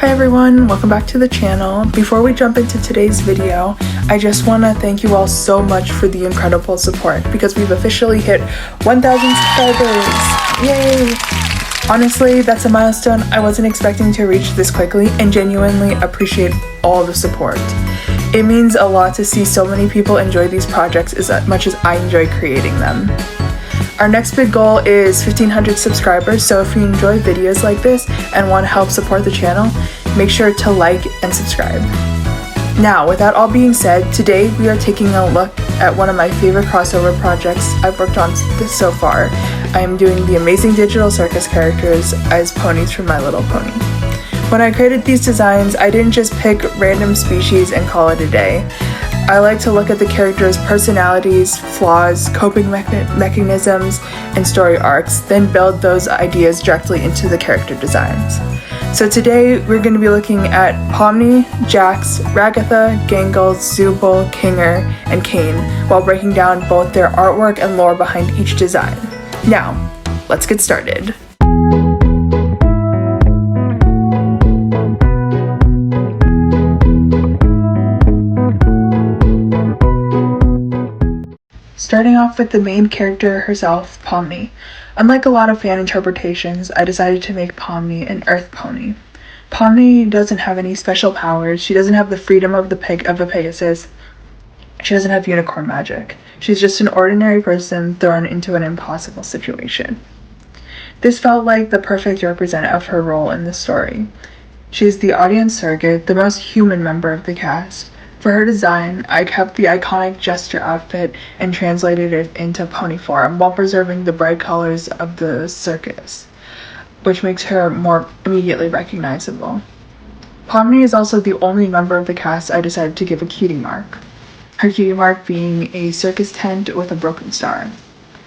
Hi everyone, welcome back to the channel. Before we jump into today's video, I just want to thank you all so much for the incredible support because we've officially hit 1,000 subscribers. Yay! Honestly, that's a milestone I wasn't expecting to reach this quickly and genuinely appreciate all the support. It means a lot to see so many people enjoy these projects as much as I enjoy creating them. Our next big goal is 1,500 subscribers, so if you enjoy videos like this and want to help support the channel, make sure to like and subscribe. Now, with that all being said, today we are taking a look at one of my favorite crossover projects I've worked on so far. I am doing the Amazing Digital Circus characters as ponies from My Little Pony. When I created these designs, I didn't just pick random species and call it a day. I like to look at the characters' personalities, flaws, coping mechanisms, and story arcs, then build those ideas directly into the character designs. So today we're going to be looking at Pomni, Jax, Ragatha, Gangle, Zooble, Kinger, and Caine, while breaking down both their artwork and lore behind each design. Now, let's get started. Starting off with the main character herself, Pomni. Unlike a lot of fan interpretations, I decided to make Pomni an earth pony. Pomni doesn't have any special powers, she doesn't have the freedom of a Pegasus, she doesn't have unicorn magic. She's just an ordinary person thrown into an impossible situation. This felt like the perfect representative of her role in the story. She's the audience surrogate, the most human member of the cast. For her design, I kept the iconic jester outfit and translated it into pony form while preserving the bright colors of the circus, which makes her more immediately recognizable. Pomni is also the only member of the cast I decided to give a cutie mark, her cutie mark being a circus tent with a broken star.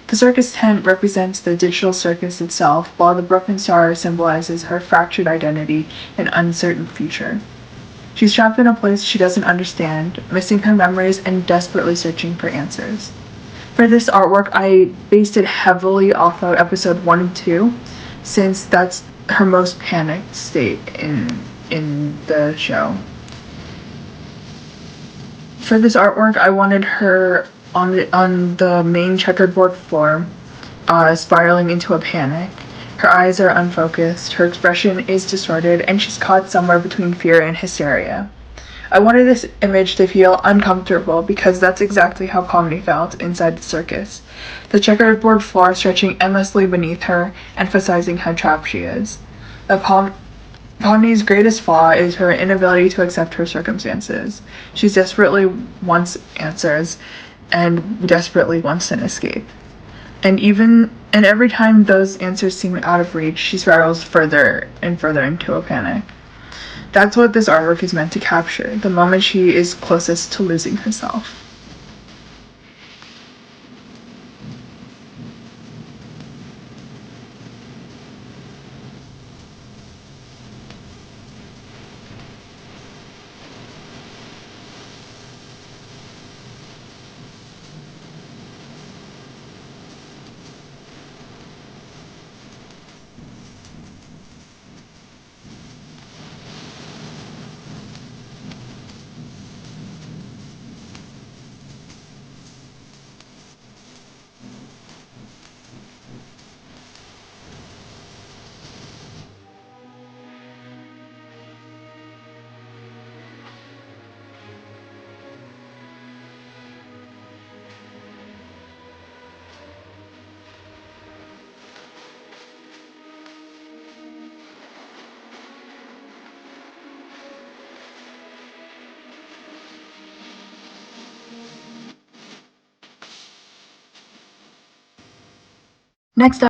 The circus tent represents the digital circus itself, while the broken star symbolizes her fractured identity and uncertain future. She's trapped in a place she doesn't understand, missing her memories and desperately searching for answers. For this artwork, I based it heavily off of episode 1 and 2, since that's her most panicked state in the show. For this artwork, I wanted her on the main checkerboard floor, spiraling into a panic. Her eyes are unfocused, her expression is distorted, and she's caught somewhere between fear and hysteria. I wanted this image to feel uncomfortable because that's exactly how Pomni felt inside the circus. The checkerboard floor stretching endlessly beneath her, emphasizing how trapped she is. Pomni's greatest flaw is her inability to accept her circumstances. She desperately wants answers and desperately wants an escape. And every time those answers seem out of reach, she spirals further and further into a panic. That's what this artwork is meant to capture, the moment she is closest to losing herself. Next up,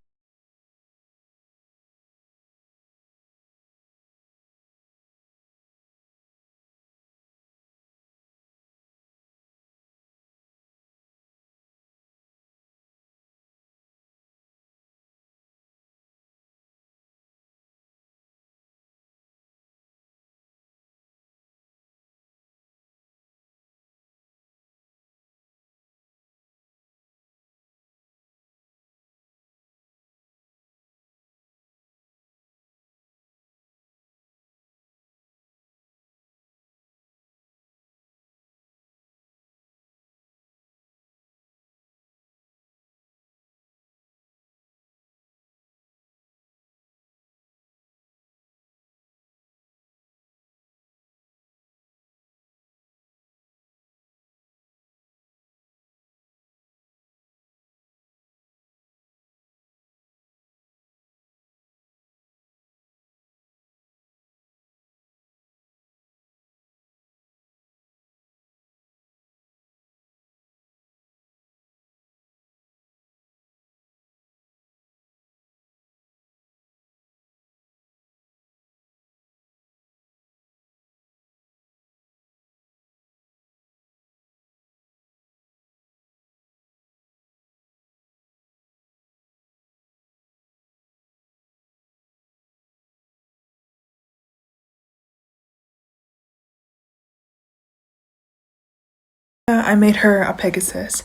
I made her a Pegasus.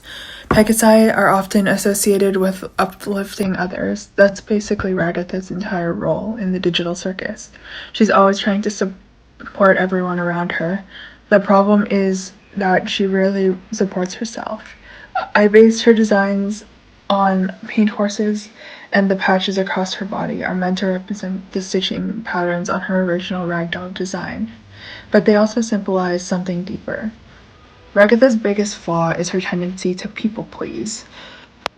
Pegasi are often associated with uplifting others. That's basically Ragatha's entire role in the digital circus. She's always trying to support everyone around her. The problem is that she rarely supports herself. I based her designs on paint horses, and the patches across her body are meant to represent the stitching patterns on her original ragdoll design. But they also symbolize something deeper. Ragatha's biggest flaw is her tendency to people please.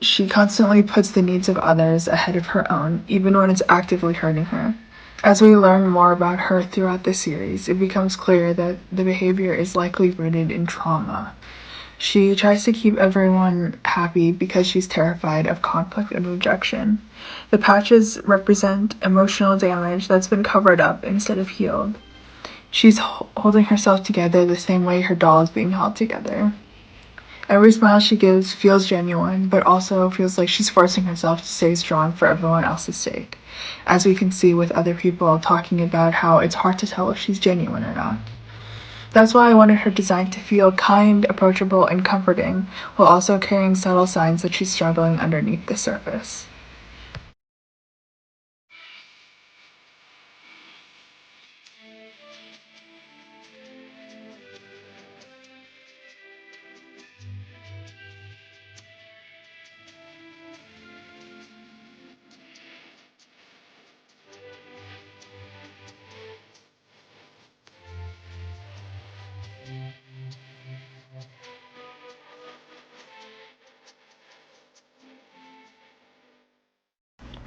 She constantly puts the needs of others ahead of her own, even when it's actively hurting her. As we learn more about her throughout the series, it becomes clear that the behavior is likely rooted in trauma. She tries to keep everyone happy because she's terrified of conflict and rejection. The patches represent emotional damage that's been covered up instead of healed. She's holding herself together the same way her doll is being held together. Every smile she gives feels genuine, but also feels like she's forcing herself to stay strong for everyone else's sake, as we can see with other people talking about how it's hard to tell if she's genuine or not. That's why I wanted her design to feel kind, approachable, and comforting, while also carrying subtle signs that she's struggling underneath the surface.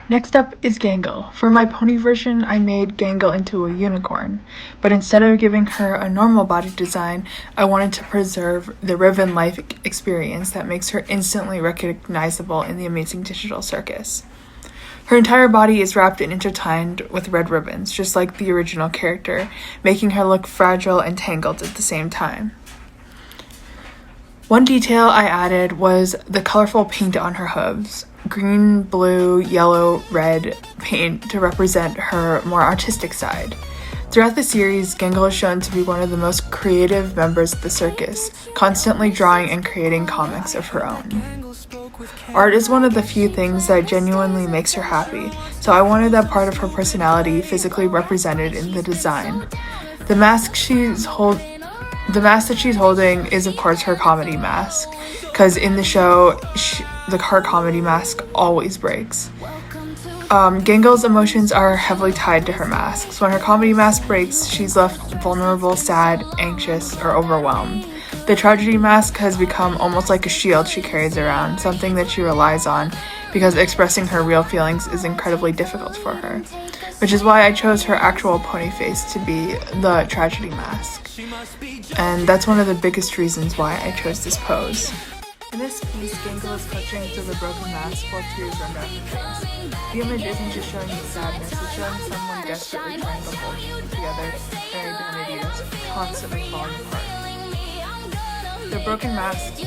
Next up is Gangle. For my pony version, I made Gangle into a unicorn, but instead of giving her a normal body design, I wanted to preserve the ribbon life experience that makes her instantly recognizable in the Amazing Digital Circus. Her entire body is wrapped and intertwined with red ribbons, just like the original character, making her look fragile and tangled at the same time. One detail I added was the colorful paint on her hooves. Green, blue, yellow, red paint to represent her more artistic side. Throughout the series, Gangle is shown to be one of the most creative members of the circus, constantly drawing and creating comics of her own. Art is one of the few things that genuinely makes her happy, so I wanted that part of her personality physically represented in the design. The mask that she's holding is, of course, her comedy mask, because in the show, her comedy mask always breaks. Gangle's emotions are heavily tied to her masks. When her comedy mask breaks, she's left vulnerable, sad, anxious, or overwhelmed. The tragedy mask has become almost like a shield she carries around, something that she relies on, because expressing her real feelings is incredibly difficult for her, which is why I chose her actual pony face to be the tragedy mask. And that's one of the biggest reasons why I chose this pose. In this piece, Gangle is clutching to the broken mask while tears run down her face. The image isn't just showing you sadness, it's showing someone desperately trying to hold together their identity that's constantly falling apart. The broken mask is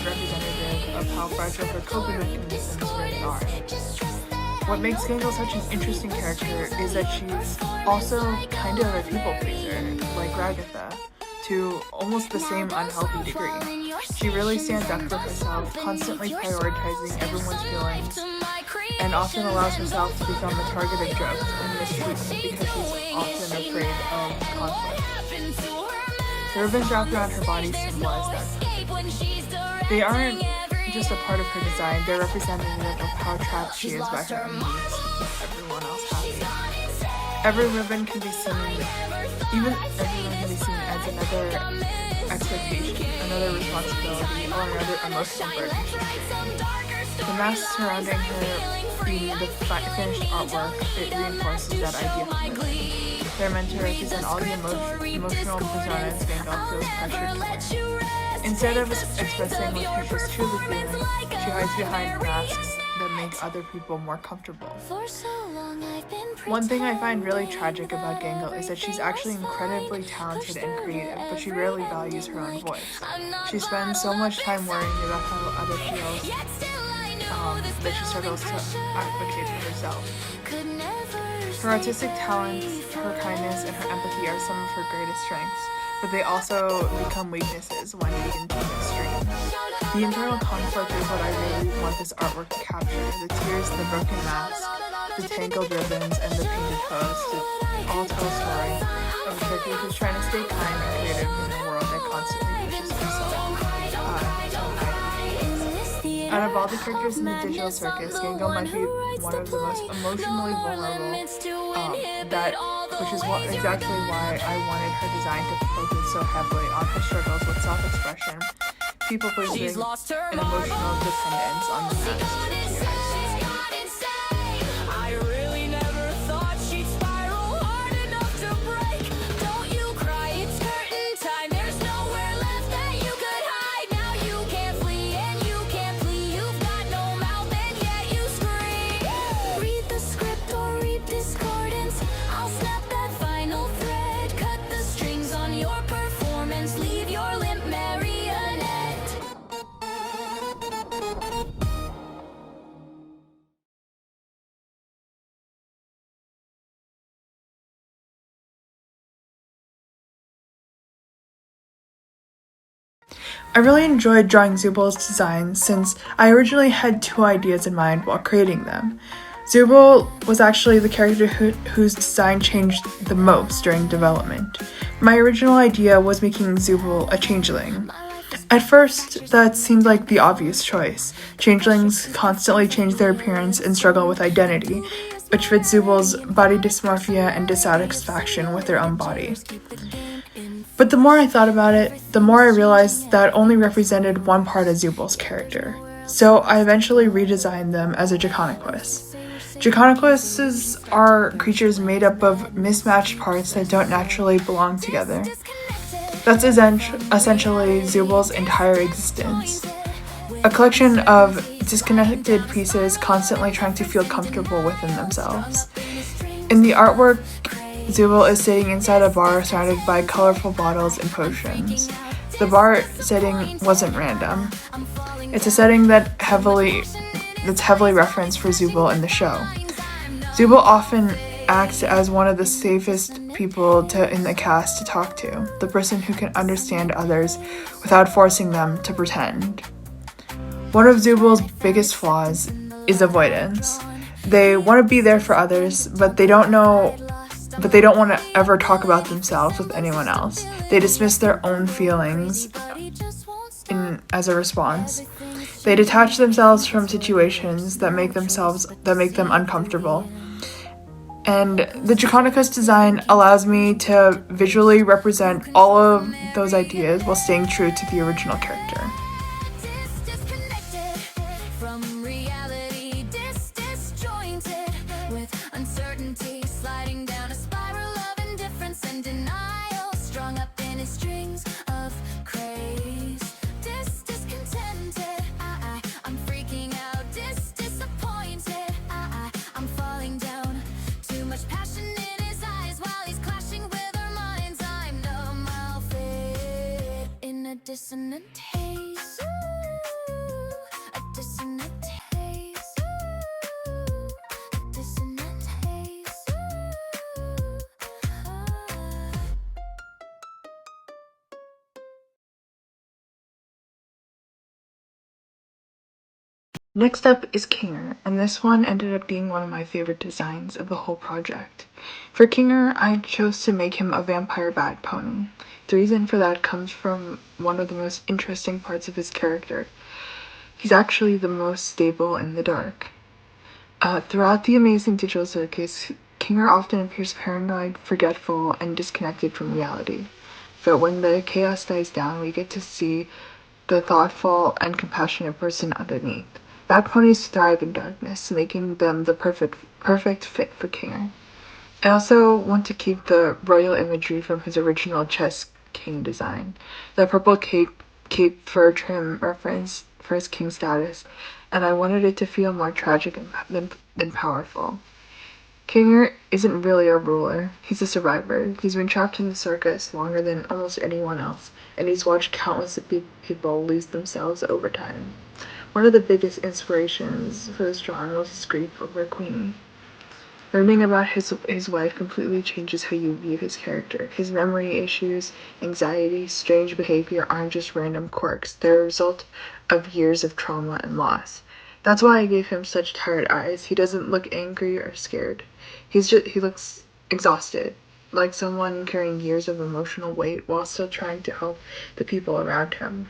representative of how fragile her coping mechanisms really are. What makes Gangle such an interesting character is that she's also kind of a people pleaser, like Ragatha, to almost the same unhealthy degree. She really stands up for herself, constantly prioritizing everyone's feelings, and often allows herself to become a target of jokes and mistreatment because she's often afraid of conflict. The ribbons wrapped around her body symbolize that. They aren't just a part of her design, they're representative of how trapped she is by her own needs to keep everyone else happy. Every ribbon can be seen as another expectation, another responsibility, or another emotional burden she's carrying. The mask surrounding her being the finished artwork, it reinforces that idea of living. They're meant to represent all the emotional personas Gangle feels pressured toward. Instead of expressing what she's truly feeling, she hides behind masks that make other people more comfortable. One thing I find really tragic about Gangle is that she's actually incredibly talented and creative, but she rarely values her own voice. She spends so much time worrying about how others feel that she struggles to advocate for herself. Her artistic talents, her kindness, and her empathy are some of her greatest strengths, but they also become weaknesses when taken to an extreme. The internal conflict is what I really want this artwork to capture. The tears, the broken mask, the tangled ribbons, and the painted toes to all tell a story of a character who's trying to stay kind and creative in a world that constantly pushes himself to hide. Out of all the characters in the digital circus, Gangle might be one of the most emotionally vulnerable, which is exactly why I wanted her design to focus so heavily on her struggles with self-expression, people-pleasing, and emotional dependence on the mask she has. I really enjoyed drawing Zooble's designs since I originally had two ideas in mind while creating them. Zooble was actually the character whose design changed the most during development. My original idea was making Zooble a changeling. At first, that seemed like the obvious choice. Changelings constantly change their appearance and struggle with identity, which fits Zooble's body dysmorphia and dissatisfaction with their own body. But the more I thought about it, the more I realized that only represented one part of Zooble's character. So I eventually redesigned them as a Jaconaquus. Jaconaquuses are creatures made up of mismatched parts that don't naturally belong together. That's essentially Zooble's entire existence. A collection of disconnected pieces constantly trying to feel comfortable within themselves. In the artwork, Zooble is sitting inside a bar surrounded by colorful bottles and potions. The bar setting wasn't random. It's a setting that's heavily referenced for Zooble in the show. Zooble often acts as one of the safest people in the cast to talk to, the person who can understand others without forcing them to pretend. One of Zooble's biggest flaws is avoidance. They want to be there for others, but they don't want to ever talk about themselves with anyone else. They dismiss their own feelings as a response. They detach themselves from situations that make them uncomfortable. And the Jaconaquus design allows me to visually represent all of those ideas while staying true to the original character. Dissonant haze, a dissonant haze, a dissonant haze. Next up is Kinger, and this one ended up being one of my favorite designs of the whole project. For Kinger, I chose to make him a vampire bat pony. The reason for that comes from one of the most interesting parts of his character. He's actually the most stable in the dark. Throughout the Amazing Digital Circus, Kinger often appears paranoid, forgetful, and disconnected from reality. But when the chaos dies down, we get to see the thoughtful and compassionate person underneath. Bat ponies thrive in darkness, making them the perfect fit for Kinger. I also want to keep the royal imagery from his original chess king design. The purple cape fur trim reference for his king status, and I wanted it to feel more tragic than powerful. Kinger isn't really a ruler, he's a survivor. He's been trapped in the circus longer than almost anyone else, and he's watched countless people lose themselves over time. One of the biggest inspirations for this drawing was his grief over Queenie. Learning about his wife completely changes how you view his character. His memory issues, anxiety, strange behavior aren't just random quirks. They're a result of years of trauma and loss. That's why I gave him such tired eyes. He doesn't look angry or scared. He looks exhausted, like someone carrying years of emotional weight while still trying to help the people around him.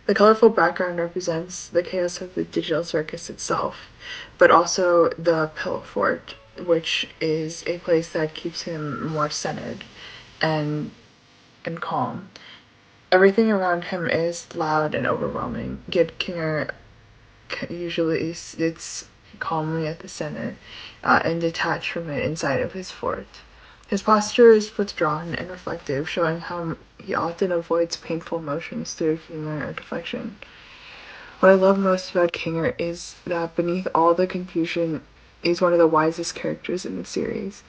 The colorful background represents the chaos of the digital circus itself, but also the pillow fort, which is a place that keeps him more centered and calm. Everything around him is loud and overwhelming, yet Kinger usually sits calmly at the center and detached from it inside of his fort. His posture is withdrawn and reflective, showing how he often avoids painful emotions through humor or deflection. What I love most about Kinger is that beneath all the confusion, he's one of the wisest characters in the series.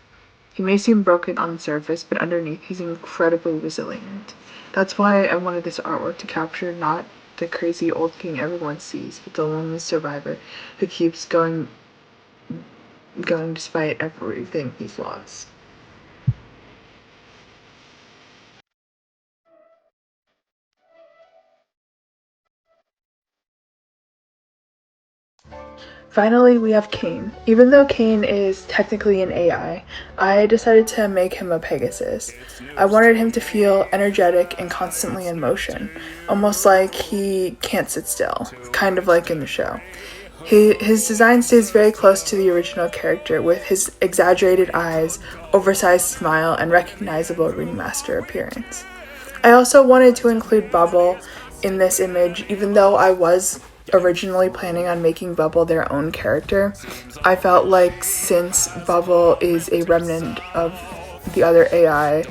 He may seem broken on the surface, but underneath he's incredibly resilient. That's why I wanted this artwork to capture not the crazy old king everyone sees, but the lonely survivor who keeps going despite everything he's lost. Finally, we have Caine. Even though Caine is technically an AI, I decided to make him a Pegasus. I wanted him to feel energetic and constantly in motion, almost like he can't sit still, kind of like in the show. His design stays very close to the original character, with his exaggerated eyes, oversized smile, and recognizable ringmaster appearance. I also wanted to include Bubble in this image, even though I was originally planning on making Bubble their own character. I felt like since Bubble is a remnant of the other AI,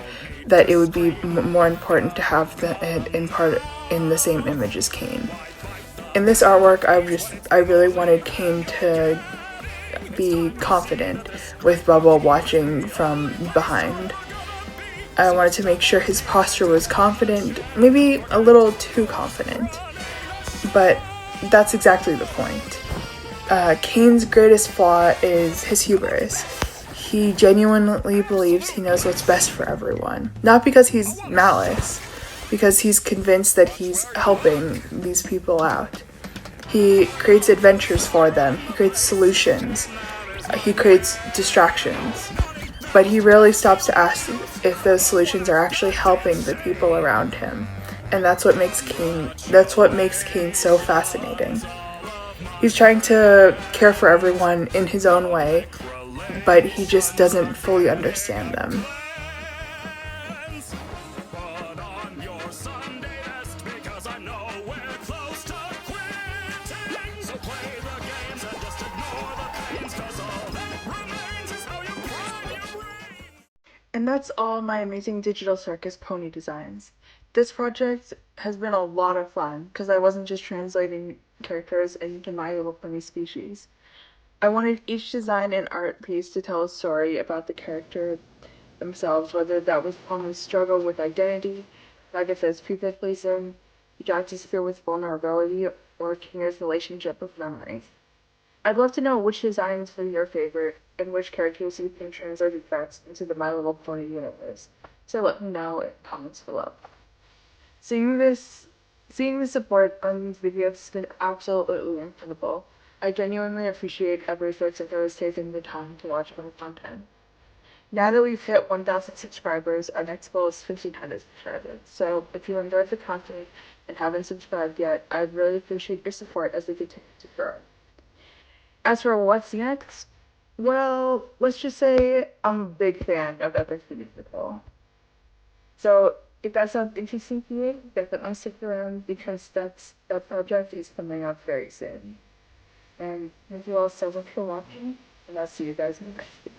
that it would be more important to have it in part in the same image as Caine. In this artwork, I really wanted Caine to be confident with Bubble watching from behind. I wanted to make sure his posture was confident, maybe a little too confident, but that's exactly the point. Caine's greatest flaw is his hubris. He genuinely believes he knows what's best for everyone. Not because he's malice, because he's convinced that he's helping these people out. He creates adventures for them, he creates solutions, he creates distractions. But he rarely stops to ask if those solutions are actually helping the people around him. And that's what makes Caine so fascinating. He's trying to care for everyone in his own way, but he just doesn't fully understand them. And that's all my Amazing Digital Circus pony designs. This project has been a lot of fun because I wasn't just translating characters into My Little Pony species. I wanted each design and art piece to tell a story about the character themselves, whether that was Pomni's struggle with identity, Ragatha's pugilism, Jack's fear with vulnerability, or Kinger's relationship with memory. I'd love to know which designs were your favorite and which characters you think translated best into the My Little Pony universe. So let me know in the comments below. Seeing the support on these videos has been absolutely incredible. I genuinely appreciate every person who has taken the time to watch my content. Now that we've hit 1,000 subscribers, our next goal is 1,500 subscribers. So if you enjoyed the content and haven't subscribed yet, I'd really appreciate your support as we continue to grow. As for what's next, well, let's just say I'm a big fan of everything musical. So if that sounds interesting to you, definitely stick around because that project is coming up very soon. And thank you all so much for watching, and I'll see you guys in the next video.